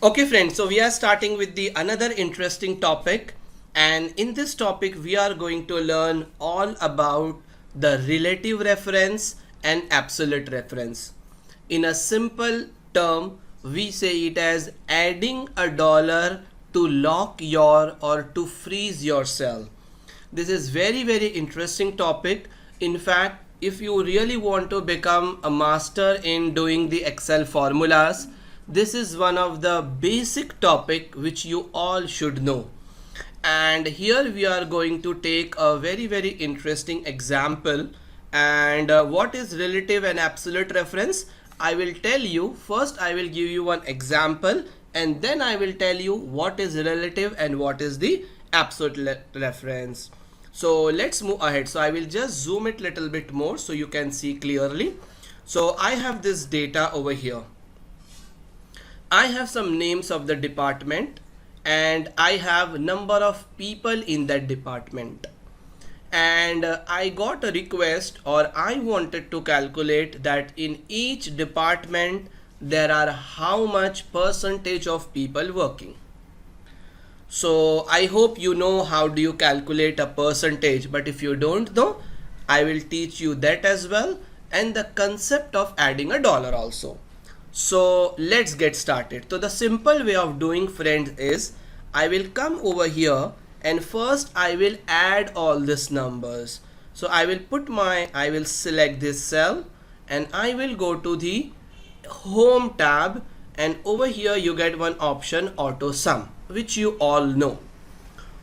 Okay friends, so we are starting with the another interesting topic, and in this topic we are going to learn all about the relative reference and absolute reference. In a simple term, we say it as adding a dollar to lock your or to freeze your cell. This is very interesting topic. In fact, if you really want to become a master in doing the Excel formulas, this is one of the basic topic which you all should know. And here we are going to take a very interesting example. And what is relative and absolute reference? I will tell you. First I will give you one example, and then I will tell you what is relative and what is the absolute reference. So let's move ahead. So I will just zoom it little bit more so you can see clearly. So I have this data over here. I have some names of the department, and I have number of people in that department. And I got a request, or I wanted to calculate that in each department there are how much percentage of people working. So I hope you know how do you calculate a percentage, but if you don't know, I will teach you that as well, and the concept of adding a dollar also. So let's get started. So the simple way of doing, friends, is I will come over here and first I will add all these numbers. So I will select this cell and I will go to the home tab, and over here you get one option, auto sum, which you all know.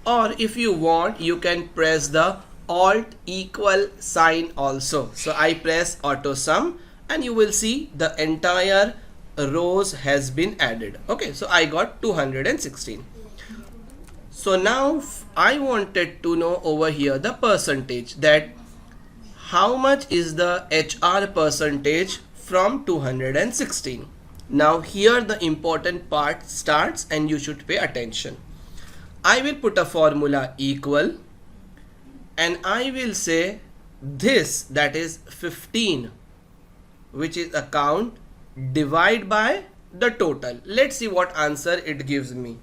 Or if you want, you can press the alt equal sign also. So I press auto sum and you will see the entire rows has been added. Okay, so I got 216. So now I wanted to know over here the percentage, that how much is the HR percentage from 216. Now here the important part starts and you should pay attention. I will put a formula equal, and I will say this, that is 15, which is a count, divide by the total. Let's see what answer it gives me.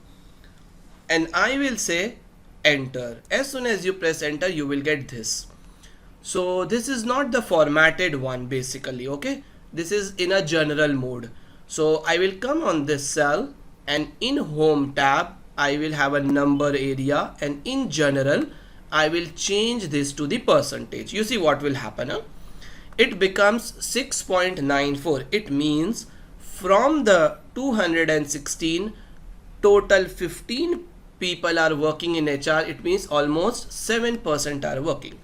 And I will say enter. As soon as you press enter, you will get this. So this is not the formatted one basically, okay? This is in a general mode. So I will come on this cell, and in home tab I will have a number area, and in general I will change this to the percentage. You see what will happen, huh? It becomes 6.94. It means from the 216, total 15 people are working in HR. It means almost 7% are working.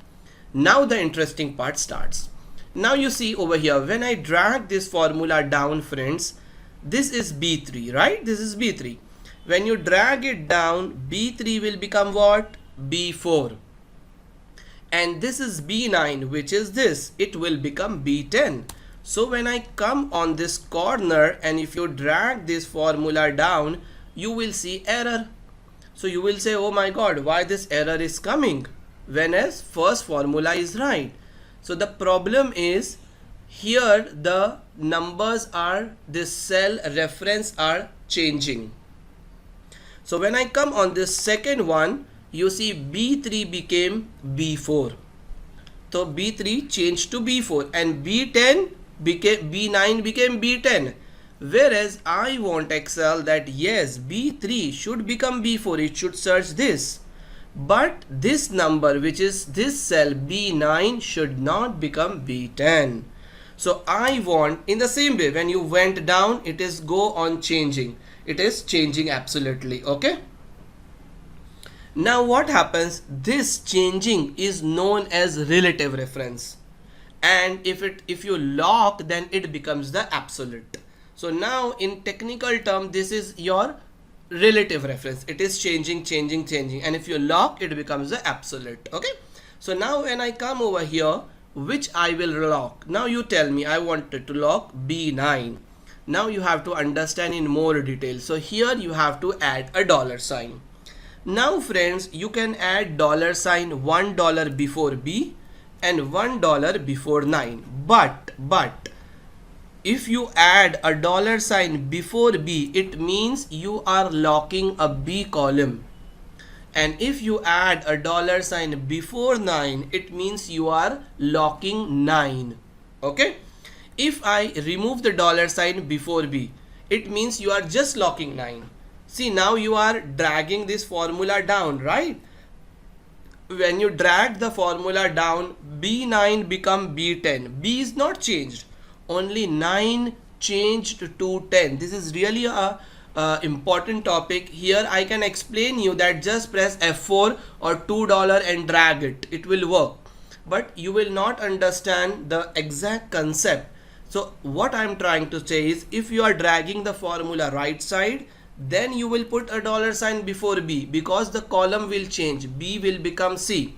Now the interesting part starts. Now you see over here, when I drag this formula down, friends, this is B3, right? This is B3. When you drag it down, B3 will become what? B4. And this is B9, which is this, it will become B10. So when I come on this corner and if you drag this formula down, you will see error. So you will say, oh my god, why this error is coming, when as first formula is right. So the problem is here the numbers are, this cell reference are changing. So when I come on this second one, you see B3 became B4. So B3 changed to B4, and B10 became B9 became B10. Whereas I want Excel that yes, B3 should become B4, it should search this. But this number, which is this cell B9, should not become B10. So I want, in the same way, when you went down, it is go on changing. It is changing absolutely, okay? Now what happens, this changing is known as relative reference, and if you lock, then it becomes the absolute. So now in technical term, this is your relative reference. It is changing, and if you lock, it becomes the absolute. Okay, so now when I come over here, which I will lock, now you tell me I wanted to lock B9. Now you have to understand in more detail. So here you have to add a dollar sign. Now friends, you can add dollar sign $1 before B and $1 before 9, but If you add a dollar sign before B, it means you are locking a B column. And if you add a dollar sign before 9, it means you are locking 9. Okay? If I remove the dollar sign before B, it means you are just locking 9. See, now you are dragging this formula down, right? When you drag the formula down, B9 become B10. B is not changed. Only 9 changed to 10. This is really a important topic. Here I can explain you that just press F4 or $2 and drag it. It will work. But you will not understand the exact concept. So what I am trying to say is, if you are dragging the formula right side, then you will put a dollar sign before B, because the column will change. B will become C.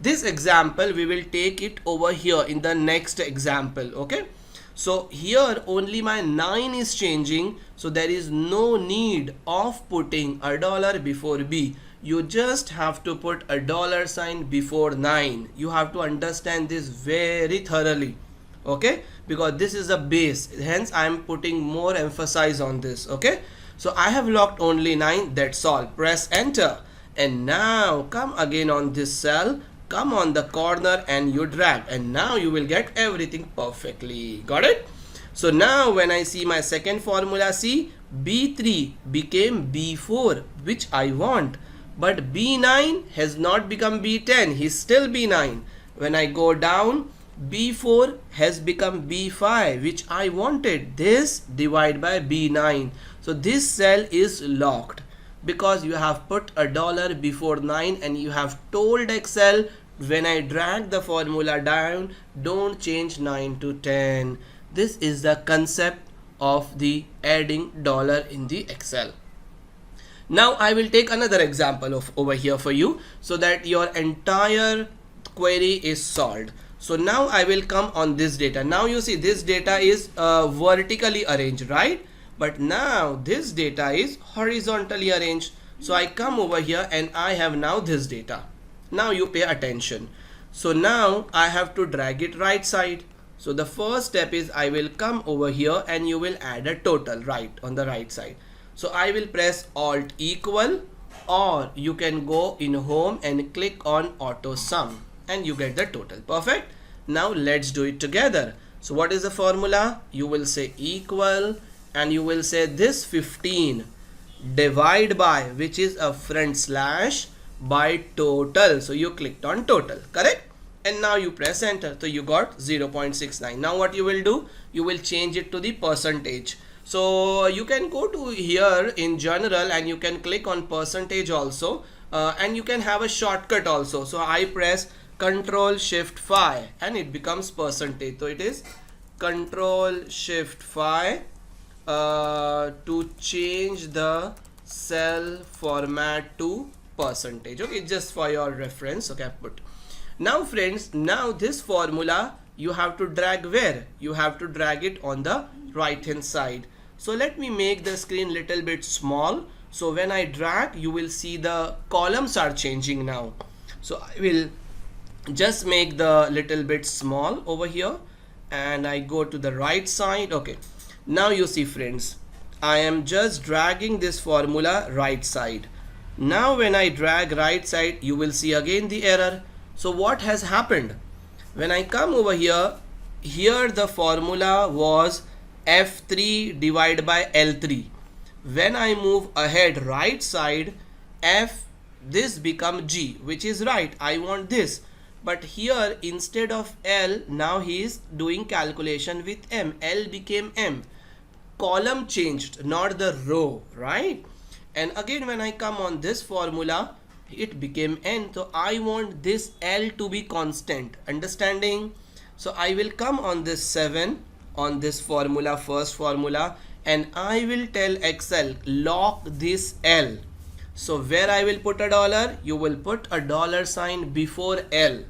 This example we will take it over here in the next example. Okay, so here only my 9 is changing, so there is no need of putting a dollar before B. You just have to put a dollar sign before 9. You have to understand this very thoroughly. Okay, because this is a base, hence I am putting more emphasis on this. Okay, so I have locked only 9, that's all. Press enter, and now come again on this cell, come on the corner and you drag, and now you will get everything perfectly. Got it? So now when I see my second formula, see, B3 became B4, which I want, but B9 has not become B10, he's still B9. When I go down, B4 has become B5, which I wanted. This divide by B9. So this cell is locked because you have put a dollar before 9 and you have told Excel, when I drag the formula down, don't change 9 to 10. This is the concept of the adding dollar in the Excel. Now I will take another example of over here for you so that your entire query is solved. So now I will come on this data. Now you see this data is vertically arranged, right? But now this data is horizontally arranged. So I come over here and I have now this data. Now you pay attention. So now I have to drag it right side. So the first step is I will come over here and you will add a total right on the right side. So I will press Alt equal, or you can go in home and click on auto sum and you get the total. Perfect. Now let's do it together. So what is the formula? You will say equal and you will say this 15 divide by, which is a front slash, by total. So you clicked on total, correct? And now you press enter. So you got 0.69. Now what you will do? You will change it to the percentage. So you can go to here in general and you can click on percentage also, and you can have a shortcut also. So I press Control Shift Phi and it becomes percentage. So it is Control Shift Phi to change the cell format to percentage. Okay, just for your reference. Okay, I put. Now friends, now this formula you have to drag where? You have to drag it on the right hand side. So let me make the screen little bit small. So when I drag, you will see the columns are changing now. So I will just make the little bit small over here and I go to the right side. Okay, now you see friends, I am just dragging this formula right side. Now when I drag right side, you will see again the error. So what has happened? When I come over here, here the formula was F3 divided by L3. When I move ahead right side, this become G, which is right. I want this. But here instead of L, now he is doing calculation with M. L became M. Column changed, not the row, right? And again when I come on this formula, it became N. So I want this L to be constant. Understanding? So I will come on this 7 on this formula, first formula, and I will tell Excel lock this L. So where I will put a dollar, you will put a dollar sign before L.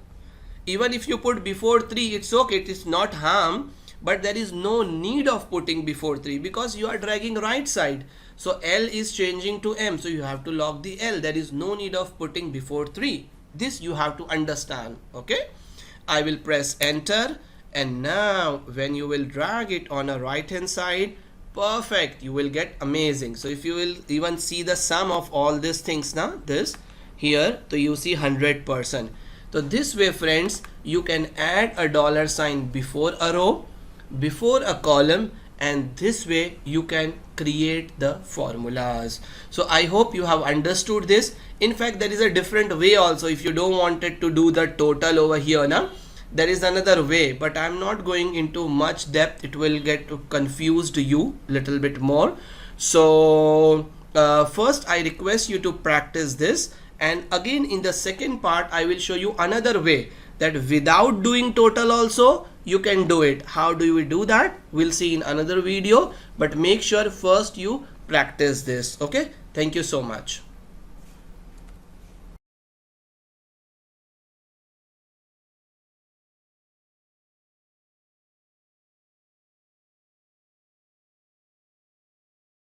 Even if you put before 3, it's okay, it is not harm, but there is no need of putting before 3 because you are dragging right side. So L is changing to M, so you have to lock the L. There is no need of putting before 3. This you have to understand. Okay, I will press enter And now when you will drag it on a right hand side, perfect, you will get amazing. So if you will even see the sum of all these things now, this here, so you see 100%. So this way friends, you can add a dollar sign before a row, before a column, and this way you can create the formulas. So I hope you have understood this. In fact, there is a different way also. If you don't want it to do the total over here now, there is another way, but I'm not going into much depth. It will get confused you little bit more. So first I request you to practice this, and again in the second part I will show you another way that without doing total also you can do it. How do we do that? We'll see in another video, but make sure first you practice this. Okay, thank you so much.